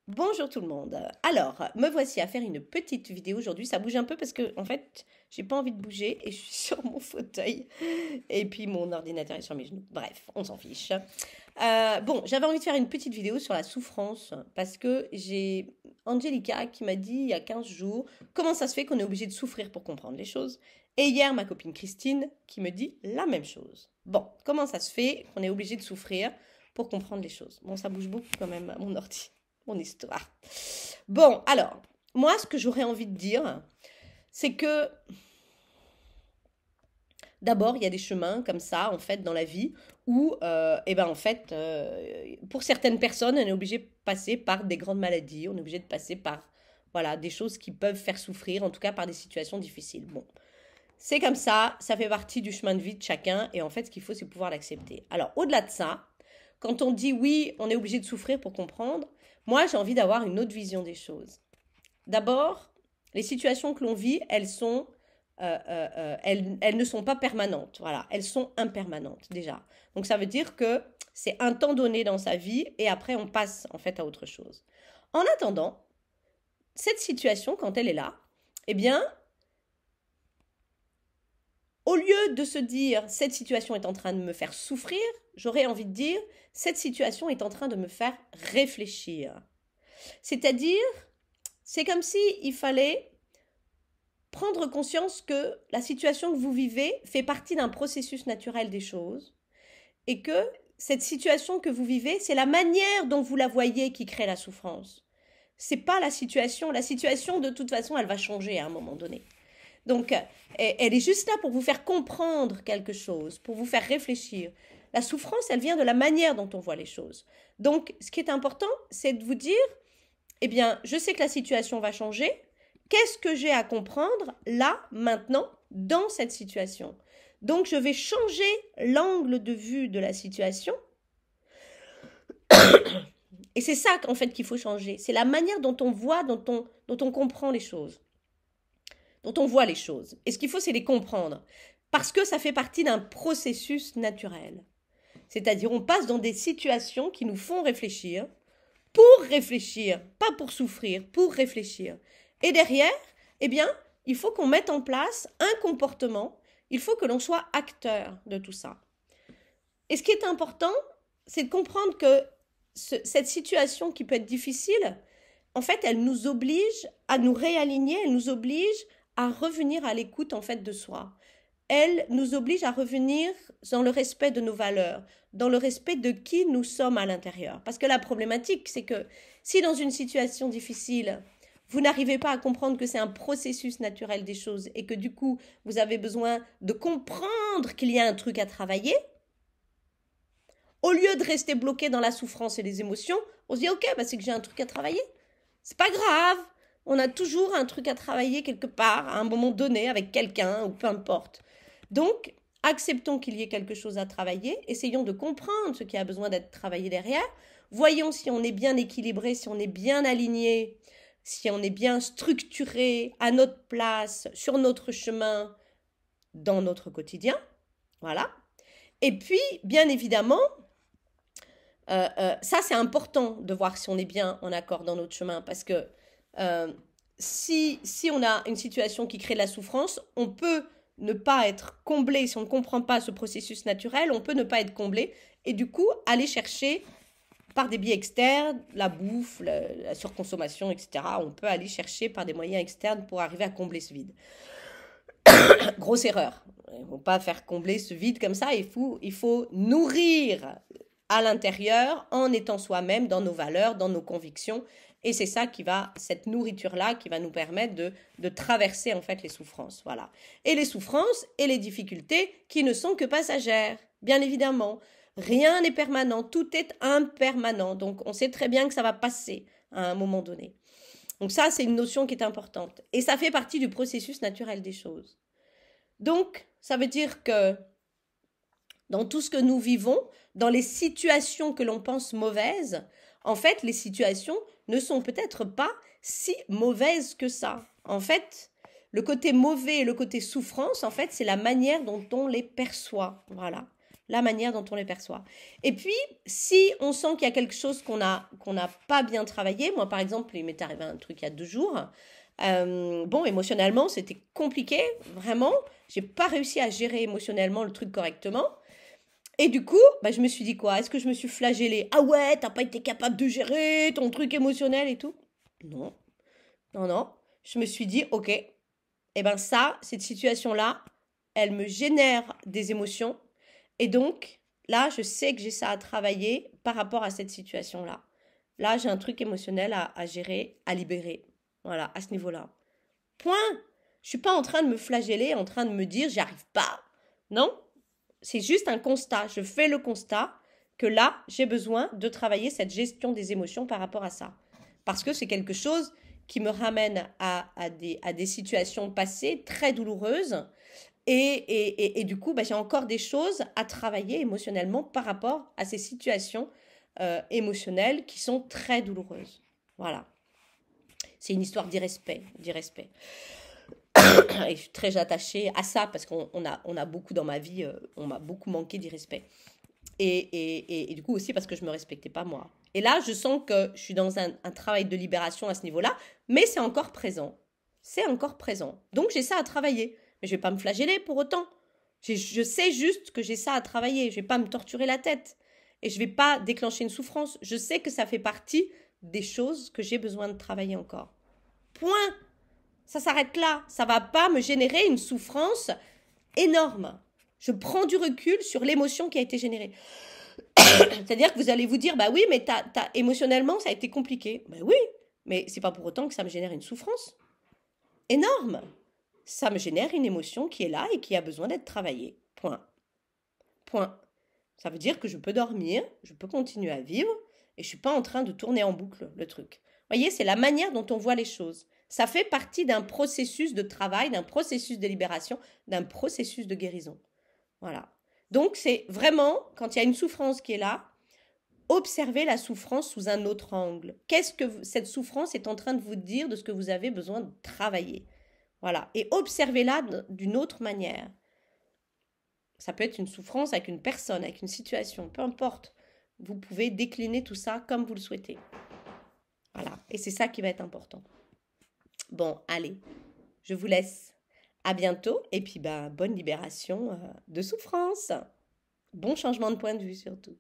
Bonjour tout le monde. Alors, me voici à faire une petite vidéo aujourd'hui. Ça bouge un peu parce que, en fait, j'ai pas envie de bouger et je suis sur mon fauteuil. Et puis mon ordinateur est sur mes genoux. Bref, on s'en fiche. Bon, j'avais envie de faire une petite vidéo sur la souffrance parce que j'ai Angelica qui m'a dit il y a 15 jours comment ça se fait qu'on est obligé de souffrir pour comprendre les choses. Et hier, ma copine Christine qui me dit la même chose. Bon, comment ça se fait qu'on est obligé de souffrir pour comprendre les choses? Bon, ça bouge beaucoup quand même, mon ordi, mon histoire. Bon, alors, moi, ce que j'aurais envie de dire, c'est que d'abord, il y a des chemins comme ça, en fait, dans la vie, où, pour certaines personnes, on est obligé de passer par des grandes maladies, on est obligé de passer par, voilà, des choses qui peuvent faire souffrir, en tout cas par des situations difficiles. Bon, c'est comme ça fait partie du chemin de vie de chacun, et en fait, ce qu'il faut, c'est pouvoir l'accepter. Alors, au-delà de ça, quand on dit oui, on est obligé de souffrir pour comprendre, moi, j'ai envie d'avoir une autre vision des choses. D'abord, les situations que l'on vit, elles ne sont pas permanentes. Voilà, elles sont impermanentes déjà. Donc ça veut dire que c'est un temps donné dans sa vie et après on passe en fait à autre chose. En attendant, cette situation, quand elle est là, eh bien, au lieu de se dire cette situation est en train de me faire souffrir, j'aurais envie de dire cette situation est en train de me faire réfléchir. C'est-à-dire, c'est comme si il fallait prendre conscience que la situation que vous vivez fait partie d'un processus naturel des choses et que cette situation que vous vivez, c'est la manière dont vous la voyez qui crée la souffrance. C'est pas la situation. La situation, de toute façon, elle va changer à un moment donné. Donc, elle est juste là pour vous faire comprendre quelque chose, pour vous faire réfléchir. La souffrance, elle vient de la manière dont on voit les choses. Donc, ce qui est important, c'est de vous dire, eh bien, je sais que la situation va changer. Qu'est-ce que j'ai à comprendre là, maintenant, dans cette situation? Donc, je vais changer l'angle de vue de la situation. Et c'est ça, en fait, qu'il faut changer. C'est la manière dont on voit, dont on comprend les choses. Dont on voit les choses. Et ce qu'il faut, c'est les comprendre. Parce que ça fait partie d'un processus naturel. C'est-à-dire, on passe dans des situations qui nous font réfléchir, pour réfléchir, pas pour souffrir, pour réfléchir. Et derrière, eh bien, il faut qu'on mette en place un comportement, il faut que l'on soit acteur de tout ça. Et ce qui est important, c'est de comprendre que cette situation qui peut être difficile, en fait, elle nous oblige à nous réaligner, elle nous oblige à revenir à l'écoute, en fait, de soi. Elle nous oblige à revenir dans le respect de nos valeurs, dans le respect de qui nous sommes à l'intérieur. Parce que la problématique, c'est que si dans une situation difficile, vous n'arrivez pas à comprendre que c'est un processus naturel des choses et que du coup, vous avez besoin de comprendre qu'il y a un truc à travailler, au lieu de rester bloqué dans la souffrance et les émotions, on se dit ok, bah c'est que j'ai un truc à travailler. C'est pas grave. On a toujours un truc à travailler quelque part, à un moment donné, avec quelqu'un, ou peu importe. Donc, acceptons qu'il y ait quelque chose à travailler, essayons de comprendre ce qui a besoin d'être travaillé derrière, voyons si on est bien équilibré, si on est bien aligné, si on est bien structuré à notre place, sur notre chemin, dans notre quotidien. Voilà. Et puis, bien évidemment, ça c'est important de voir si on est bien en accord dans notre chemin, parce que si on a une situation qui crée de la souffrance, on peut ne pas être comblé, si on ne comprend pas ce processus naturel, on peut ne pas être comblé, et du coup aller chercher par des biais externes, la bouffe, la surconsommation, etc. On peut aller chercher par des moyens externes pour arriver à combler ce vide. Grosse erreur. Il ne faut pas faire combler ce vide comme ça, il faut nourrir à l'intérieur en étant soi-même dans nos valeurs, dans nos convictions. Et c'est ça cette nourriture-là qui va nous permettre de traverser en fait les souffrances. Voilà. Et les souffrances et les difficultés qui ne sont que passagères, bien évidemment. Rien n'est permanent, tout est impermanent. Donc on sait très bien que ça va passer à un moment donné. Donc ça, c'est une notion qui est importante. Et ça fait partie du processus naturel des choses. Donc, ça veut dire que dans tout ce que nous vivons, dans les situations que l'on pense mauvaises, en fait, les situations ne sont peut-être pas si mauvaises que ça. En fait, le côté mauvais et le côté souffrance, en fait, c'est la manière dont on les perçoit. Voilà. la manière dont on les perçoit. Et puis, si on sent qu'il y a quelque chose qu'on n'a pas bien travaillé, moi par exemple, il m'est arrivé un truc il y a 2 jours, bon, émotionnellement, c'était compliqué, vraiment. J'ai pas réussi à gérer émotionnellement le truc correctement. Et du coup, bah, je me suis dit quoi? Est-ce que je me suis flagellée? Ah ouais, t'as pas été capable de gérer ton truc émotionnel et tout? Non, non, non. Je me suis dit, ok, eh ben ça, cette situation-là, elle me génère des émotions. Et donc, là, je sais que j'ai ça à travailler par rapport à cette situation-là. Là, j'ai un truc émotionnel à gérer, à libérer. Voilà, à ce niveau-là. Point. Je suis pas en train de me flageller, en train de me dire, j'y arrive pas. Non, c'est juste un constat. Je fais le constat que là, j'ai besoin de travailler cette gestion des émotions par rapport à ça. Parce que c'est quelque chose qui me ramène à des situations passées très douloureuses. Et du coup, bah, j'ai encore des choses à travailler émotionnellement par rapport à ces situations émotionnelles qui sont très douloureuses. Voilà. C'est une histoire d'irrespect, d'irrespect. Et je suis très attachée à ça parce qu'on a beaucoup dans ma vie, on m'a beaucoup manqué d'irrespect. Et du coup aussi parce que je ne me respectais pas moi. Et là, je sens que je suis dans un travail de libération à ce niveau-là, mais c'est encore présent. C'est encore présent. Donc j'ai ça à travailler. Mais je ne vais pas me flageller pour autant. Je sais juste que j'ai ça à travailler. Je ne vais pas me torturer la tête. Et je ne vais pas déclencher une souffrance. Je sais que ça fait partie des choses que j'ai besoin de travailler encore. Point. Ça s'arrête là. Ça ne va pas me générer une souffrance énorme. Je prends du recul sur l'émotion qui a été générée. C'est-à-dire que vous allez vous dire, bah oui, mais émotionnellement, ça a été compliqué. Bah oui, mais c'est pas pour autant que ça me génère une souffrance énorme. Ça me génère une émotion qui est là et qui a besoin d'être travaillée. Point. Point. Ça veut dire que je peux dormir, je peux continuer à vivre et je suis pas en train de tourner en boucle le truc. Vous voyez, c'est la manière dont on voit les choses. Ça fait partie d'un processus de travail, d'un processus de libération, d'un processus de guérison. Voilà. Donc, c'est vraiment, quand il y a une souffrance qui est là, observez la souffrance sous un autre angle. Qu'est-ce que cette souffrance est en train de vous dire de ce que vous avez besoin de travailler? Voilà. Et observez-la d'une autre manière. Ça peut être une souffrance avec une personne, avec une situation, peu importe. Vous pouvez décliner tout ça comme vous le souhaitez. Voilà. Et c'est ça qui va être important. Bon, allez, je vous laisse. À bientôt. Et puis, bonne libération de souffrance. Bon changement de point de vue surtout.